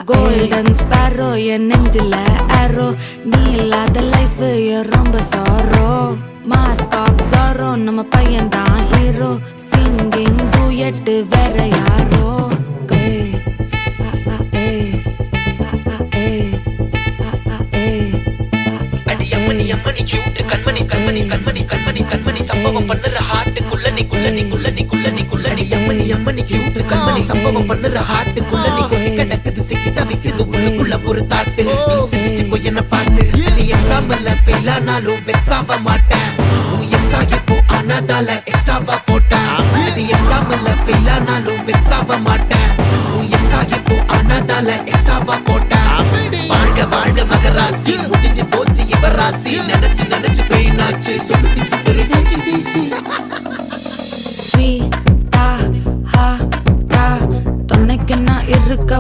golden Sparrow என் நெஞ்சில ஆரோ நீ இல்லாத லைஃப் ரொம்ப சாரோ மாஸ்க் ஆஃப் சாரோ நம்ம பையன் தான் ஹீரோ சிங்கிங் டூயட் வேற யாரோ அம்மணி கியூட் கண்மணி கண்மணி கண்மணி கண்மணி கண்மணி சம்பவம் பண்ணுற ஹார்ட்டுக்குள்ள நீ குள்ள நீ குள்ள நீ குள்ள நீ குள்ள நீ அம்மணி கியூட் கண்மணி சம்பவம் பண்ணுற ஹார்ட்டுக்குள்ள நீ கொட்டி கிடக்குது சிக்கி தவிக்குது உள்ளுக்குள்ள ஒரு தாட்டு நீ சிரிச்சுக்கோ என்ன பார்த்து நீ எக்ஸாம்பிள் ஃபெயில் ஆனாலும் வெக்ஸ் ஆக மாட்டேன் உன் எக்ஸா இப்போ ஆனதால எக்ஸ்ட்ராவா போட்டேன் நீ எக்ஸாம்பிள் ஃபெயில் ஆனாலும் வெக்ஸ் ஆக மாட்டேன் உன் எக்ஸா இப்போ ஆனதால எக்ஸ்ட்ராவா போட்டேன் வாழ்க வாழ்க மகராசி முடிஞ்சு போச்சு இவராசி நினைச்சு நினைச்சு பெயினாச்சு சொல்லுடி சுட்டுரு தொன்னைக்கு நான் இருக்க